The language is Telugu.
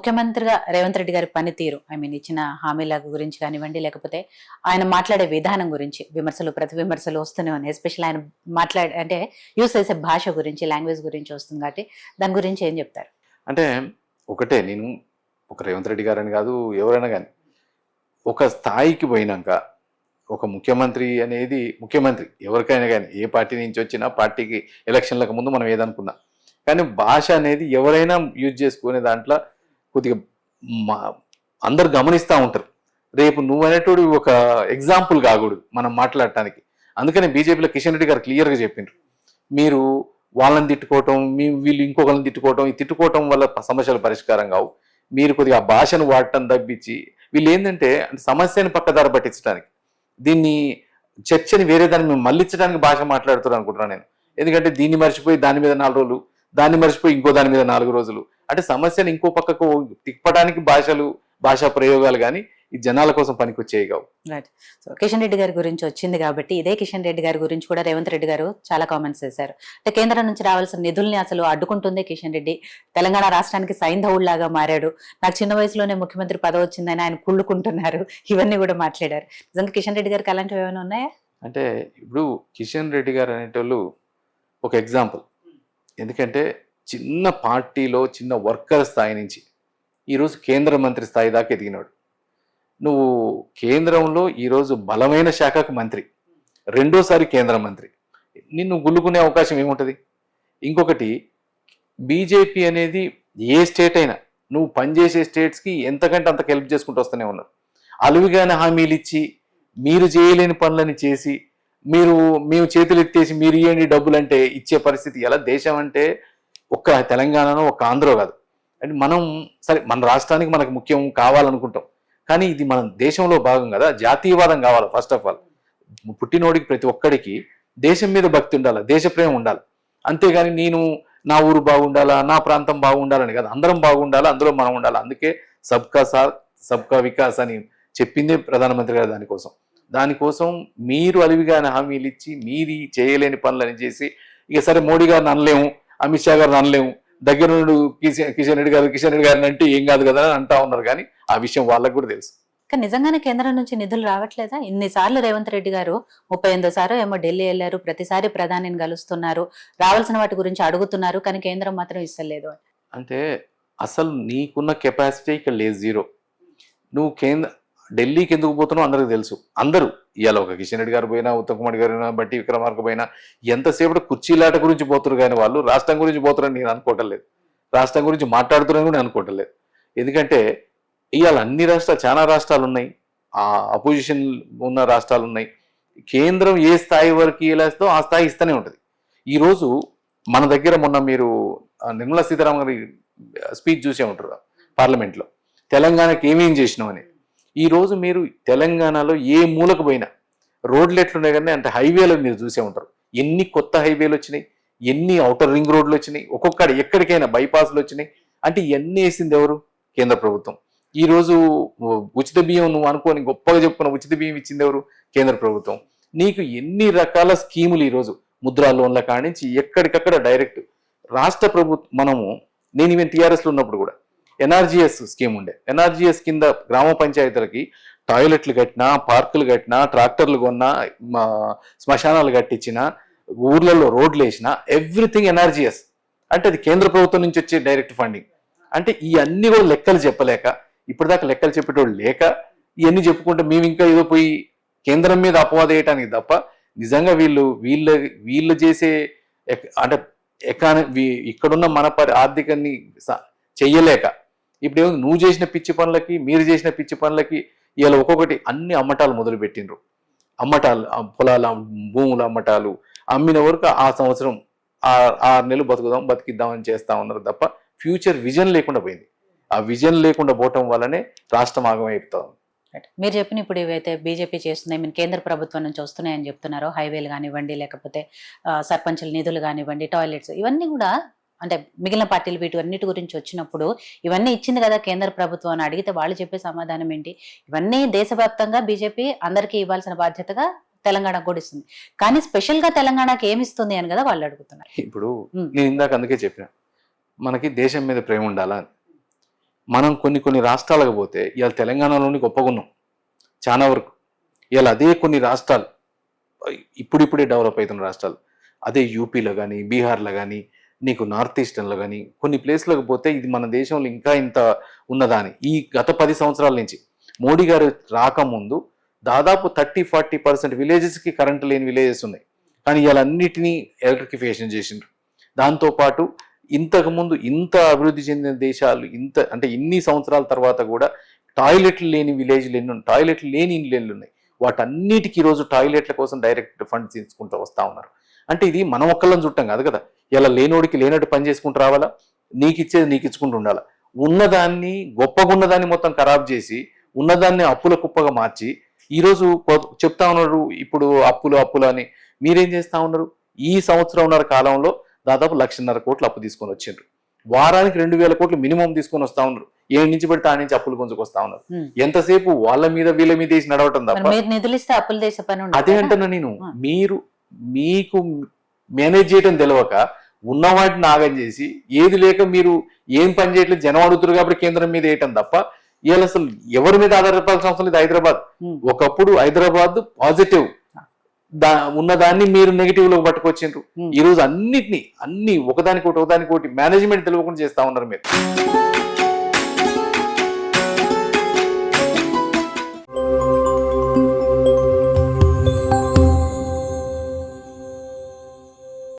ముఖ్యమంత్రిగా రేవంత్ రెడ్డి గారి పనితీరు ఇచ్చిన హామీల గురించి కానివ్వండి, లేకపోతే ఆయన మాట్లాడే విధానం గురించి విమర్శలు ప్రతి విమర్శలు వస్తూనే ఉన్నాయి. ఎస్పెషల్ ఆయన అంటే యూస్ చేసే భాష గురించి, లాంగ్వేజ్ గురించి వస్తుంది కాబట్టి దాని గురించి ఏం చెప్తారు? అంటే ఒకటే, నేను ఒక రేవంత్ రెడ్డి గారని కాదు, ఎవరైనా కానీ ఒక స్థాయికి పోయినాక ఒక ముఖ్యమంత్రి అనేది ముఖ్యమంత్రి ఎవరికైనా కానీ ఏ పార్టీ నుంచి వచ్చినా పార్టీకి ఎలక్షన్లకు ముందు మనం ఏదనుకున్నాం, కానీ భాష అనేది ఎవరైనా యూజ్ చేసుకునే దాంట్లో కొద్దిగా అందరు గమనిస్తూ ఉంటారు. రేపు నువ్వు అనేటోడు ఒక ఎగ్జాంపుల్ కాకూడదు మనం మాట్లాడటానికి. అందుకనే బీజేపీలో కిషన్ రెడ్డి గారు క్లియర్గా చెప్పిండ్రు, మీరు వాళ్ళని తిట్టుకోవటం, వీళ్ళు ఇంకొకరిని తిట్టుకోవటం, ఈ తిట్టుకోవటం వల్ల సమస్యలు పరిష్కారం కావు. మీరు కొద్దిగా ఆ భాషను వాడటం తప్పించి వీళ్ళు ఏంటంటే సమస్యను పక్కదారి పట్టించడానికి, దీన్ని చర్చని వేరే దాన్ని మేము మళ్ళించడానికి భాష మాట్లాడుతున్నారు అనుకుంటున్నాను నేను. ఎందుకంటే దీన్ని మర్చిపోయి దాని మీద 4 రోజులు, దాన్ని మర్చిపోయి ఇంకో దాని మీద 4 రోజులు, అంటే సమస్యను ఇంకో పక్కకు తిప్పడానికి భాషా ప్రయోగాలు కానీ ఈ జనాల కోసం పనికొచ్చేవి కావు. రైట్. సో కిషన్ రెడ్డి గారి గురించి వచ్చింది కాబట్టి ఇదే కిషన్ రెడ్డి గారి గురించి కూడా రేవంత్ రెడ్డి గారు చాలా కామెంట్స్ చేశారు. అంటే కేంద్రం నుంచి రావాల్సిన నిధుల్ని అసలు అడ్డుకుంటుందే కిషన్ రెడ్డి, తెలంగాణ రాష్ట్రానికి సైంధవుళ్లాగా మారాడు, నాకు చిన్న వయసులోనే ముఖ్యమంత్రి పదవి వచ్చిందని ఆయన కుళ్ళుకుంటున్నారు, ఇవన్నీ కూడా మాట్లాడారు. నిజంగా కిషన్ రెడ్డి గారికి అలాంటివి ఏమైనా ఉన్నాయా? అంటే ఇప్పుడు కిషన్ రెడ్డి గారు అనేటోళ్ళు ఒక ఎగ్జాంపుల్. ఎందుకంటే చిన్న పార్టీలో చిన్న వర్కర్ స్థాయి నుంచి ఈరోజు కేంద్ర మంత్రి స్థాయి దాకా ఎదిగినాడు. నువ్వు కేంద్రంలో ఈరోజు బలమైన శాఖకు మంత్రి, రెండోసారి కేంద్ర మంత్రి, నిన్ను గుల్లుకునే అవకాశం ఏముంటుంది? ఇంకొకటి, బీజేపీ అనేది ఏ స్టేట్ అయినా నువ్వు పనిచేసే స్టేట్స్కి ఎంతకంటే అంతకు హెల్ప్ చేసుకుంటూ వస్తూనే ఉన్నారు. అలువిగానే హామీలు ఇచ్చి మీరు చేయలేని పనులని చేసి మేము చేతులు ఎత్తేసి మీరు ఇవ్వండి డబ్బులు అంటే ఇచ్చే పరిస్థితి ఎలా? దేశం అంటే ఒక్క తెలంగాణనో ఒక్క ఆంధ్రో కాదు. అంటే మనం సరే మన రాష్ట్రానికి మనకు ముఖ్యం కావాలనుకుంటాం, కానీ ఇది మన దేశంలో భాగం కదా. జాతీయవాదం కావాలి. ఫస్ట్ ఆఫ్ ఆల్ పుట్టినోడికి ప్రతి ఒక్కడికి దేశం మీద భక్తి ఉండాలి, దేశ ప్రేమ ఉండాలి. అంతేగాని నేను నా ఊరు బాగుండాలా, నా ప్రాంతం బాగుండాలని కాదు, అందరం బాగుండాలా, అందులో మనం ఉండాలి. అందుకే సబ్కా సాత్ సబ్కా వికాస్ అని చెప్పిందే ప్రధానమంత్రి గారు. దానికోసం మీరు అలివిగానే హామీలు ఇచ్చి మీరు చేయలేని పనులని చేసి, ఇక సరే మోడీ గారిని అనలేము, అమిత్ షా గారిని అనలేము, దగ్గర నుండి కిషన్ రెడ్డి గారిని అంటే ఏం కాదు కదా అని అంటా ఉన్నారు, కానీ ఆ విషయం వాళ్ళకు కూడా తెలుసు. కానీ నిజంగానే కేంద్రం నుంచి నిధులు రావట్లేదా? ఇన్నిసార్లు రేవంత్ రెడ్డి గారు 38 ఏమో ఢిల్లీ వెళ్ళారు, ప్రతిసారి ప్రధానిని కలుస్తున్నారు, రావాల్సిన వాటి గురించి అడుగుతున్నారు, కానీ కేంద్రం మాత్రం ఇస్తలేదు. అంటే అసలు నీకున్న కెపాసిటీ ఇక్కడ లేదు, జీరో. నువ్వు ఢిల్లీకి ఎందుకు పోతున్నావు అందరికి తెలుసు. అందరూ ఇవాళ ఒక కిషన్ రెడ్డి గారు పోయినా, ఉత్తమ్ కుమార్ గారు పోయినా, బట్టి విక్రమార్క పోయినా ఎంతసేపు కుర్చీలాట గురించి పోతున్నారు, కానీ వాళ్ళు రాష్ట్రం గురించి పోతున్నారని నేను అనుకోవటం లేదు, రాష్ట్రం గురించి మాట్లాడుతున్నారని కూడా అనుకోవటం లేదు. ఎందుకంటే ఇవాళ చాలా రాష్ట్రాలు ఉన్నాయి, ఆ అపోజిషన్ ఉన్న రాష్ట్రాలు ఉన్నాయి. కేంద్రం ఏ స్థాయి వరకు ఇలాస్తో ఆ స్థాయి ఇస్తూనే ఉంటుంది. ఈరోజు మన దగ్గర మొన్న మీరు నిర్మలా సీతారామన్ గారి స్పీచ్ చూసే ఉంటారు పార్లమెంట్లో, తెలంగాణకి ఏమేం చేసినామని. ఈరోజు మీరు తెలంగాణలో ఏ మూలకు పోయినా రోడ్లు ఎట్లున్నాయి కానీ అంటే హైవేలు మీరు చూసే ఉంటారు. ఎన్ని కొత్త హైవేలు వచ్చినాయి, ఎన్ని ఔటర్ రింగ్ రోడ్లు వచ్చినాయి, ఒక్కొక్కటి ఎక్కడికైనా బైపాస్లు వచ్చినాయి. అంటే ఇవన్నీ వేసింది ఎవరు? కేంద్ర ప్రభుత్వం. ఈరోజు ఉచిత బియ్యం నువ్వు అనుకోని గొప్పగా చెప్పుకున్న ఉచిత బియ్యం ఇచ్చింది ఎవరు? కేంద్ర ప్రభుత్వం. నీకు ఎన్ని రకాల స్కీములు ఈరోజు ముద్రా లోన్ల కానించి ఎక్కడికక్కడ డైరెక్ట్ రాష్ట్ర ప్రభుత్వం. నేను ఈవెన్ టీఆర్ఎస్లో ఉన్నప్పుడు కూడా ఎన్ఆర్జీఎస్ స్కీమ్ ఉండే. ఎన్ఆర్జీఎస్ కింద గ్రామ పంచాయతీలకి టాయిలెట్లు కట్టినా, పార్కులు కట్టినా, ట్రాక్టర్లు కొన్నా, శ్మశానాలు కట్టించినా, ఊర్లలో రోడ్లు వేసినా, ఎవ్రీథింగ్ ఎన్ఆర్జీఎస్. అంటే అది కేంద్ర ప్రభుత్వం నుంచి వచ్చే డైరెక్ట్ ఫండింగ్. అంటే ఇవన్నీ కూడా లెక్కలు చెప్పలేక, ఇప్పటిదాకా లెక్కలు చెప్పేటోళ్ళు లేక ఇవన్నీ చెప్పుకుంటే మేము ఇంకా ఏదో పోయి కేంద్రం మీద అపవాదం వేయటానికి తప్ప నిజంగా వీళ్ళు చేసే అంటే ఇక్కడున్న మన ఆర్థికాన్ని చెయ్యలేక ఇప్పుడు నువ్వు చేసిన పిచ్చి పనులకి, మీరు చేసిన పిచ్చి పనులకి ఇలా ఒక్కొక్కటి అన్ని అమ్మటాలు మొదలు పెట్టిండ్రు. అమ్మటాలు, పొలాల భూముల అమ్మటాలు, అమ్మిన వరకు ఆ సంవత్సరం 6 నెలలు బతికిద్దామని చేస్తా ఉన్నారు తప్ప ఫ్యూచర్ విజన్ లేకుండా పోయింది. ఆ విజన్ లేకుండా పోవటం వల్లనే రాష్ట్రం ఆగమైపోతా ఉంది. మీరు చెప్పిన ఇప్పుడు ఇవైతే బీజేపీ చేస్తున్నాయి, కేంద్ర ప్రభుత్వం నుంచి వస్తున్నాయని చెప్తున్నారు, హైవేలు కానివ్వండి, లేకపోతే సర్పంచుల నిధులు కానివ్వండి, టాయిలెట్స్, ఇవన్నీ కూడా అంటే మిగిలిన పార్టీలు వీటన్నిటి గురించి వచ్చినప్పుడు ఇవన్నీ ఇచ్చింది కదా కేంద్ర ప్రభుత్వం అని అడిగితే వాళ్ళు చెప్పే సమాధానం ఏంటి? ఇవన్నీ దేశవ్యాప్తంగా బీజేపీ అందరికీ ఇవ్వాల్సిన బాధ్యతగా తెలంగాణకు కూడా ఇస్తుంది, కానీ స్పెషల్ గా తెలంగాణకి ఏమి ఇస్తుంది అని కదా వాళ్ళు అడుగుతున్నారు. ఇప్పుడు నేను ఇందాక అందుకే చెప్పిన, మనకి దేశం మీద ప్రేమ ఉండాలా. మనం కొన్ని రాష్ట్రాలకు పోతే ఇవాళ తెలంగాణలోని గొప్పగున్నాం చాలా వరకు. ఇవాళ అదే కొన్ని రాష్ట్రాలు ఇప్పుడిప్పుడే డెవలప్ అవుతున్న రాష్ట్రాలు, అదే యూపీలో కానీ బీహార్లో కానీ నీకు నార్త్ ఈస్టర్న్లో కానీ కొన్ని ప్లేస్లకు పోతే ఇది మన దేశంలో ఇంకా ఇంత ఉన్నదాని. ఈ గత 10 సంవత్సరాల నుంచి మోడీ గారు రాకముందు దాదాపు 30-40% విలేజెస్కి కరెంటు లేని విలేజెస్ ఉన్నాయి. కానీ ఇవాళ అన్నిటినీ ఎలక్ట్రిఫికేషన్ చేసిండ్రు. దాంతోపాటు ఇంతకుముందు ఇంత అభివృద్ధి చెందిన దేశాలు ఇంత అంటే ఇన్ని సంవత్సరాల తర్వాత కూడా టాయిలెట్లు లేని విలేజ్లు ఎన్ని ఉన్నాయి, టాయిలెట్లు లేని ఇళ్ళు ఉన్నాయి. వాటన్నిటికీ ఈరోజు టాయిలెట్ల కోసం డైరెక్ట్ ఫండ్స్ తీసుకుంటూ వస్తూ ఉన్నారు. అంటే ఇది మనం ఒక్కళ్ళని చుట్టాం కాదు కదా. ఇలా లేనోడికి లేనట్టు పని చేసుకుంటూ రావాలా, నీకు ఇచ్చేది నీకు ఇచ్చుకుంటూ ఉండాలా. ఉన్నదాన్ని గొప్పగా ఉన్నదాన్ని మొత్తం ఖరాబ్ చేసి ఉన్నదాన్ని అప్పుల కుప్పగా మార్చి ఈరోజు చెప్తా ఉన్నారు ఇప్పుడు అప్పులు అని. మీరేం చేస్తా ఉన్నారు? ఈ సంవత్సరంన్నర కాలంలో దాదాపు 1,50,000 కోట్లు అప్పు తీసుకొని వచ్చిండ్రు. వారానికి 2,000 కోట్లు మినిమం తీసుకొని వస్తా ఉన్నారు. ఏడు నుంచి పెడితే ఆ నుంచి అప్పులు కొంచుకొస్తా ఉన్నారు. ఎంతసేపు వాళ్ళ మీద వీళ్ళ మీద వేసి నడవటం తప్ప. నిధులు ఇస్తే అప్పులు చేసే పని ఉండదు. అదే అంటున్నా నేను. మీకు మేనేజ్ చేయడం తెలియక ఉన్న వాటిని నాగం చేసి ఏది లేక మీరు ఏం పని చేయట్లేదు జనం అడుగుతారు కాబట్టి కేంద్రం మీద వేయటం తప్ప ఇవాళ అసలు ఎవరి మీద ఆధారపడాల్సిన అవసరం లేదు. హైదరాబాద్ ఒకప్పుడు హైదరాబాద్ పాజిటివ్ ఉన్నదాన్ని మీరు నెగిటివ్ లో పట్టుకొచ్చిండ్రు. ఈ రోజు అన్ని ఒకదానికోటి మేనేజ్మెంట్ తెలియకుండా చేస్తా ఉన్నారు మీరు.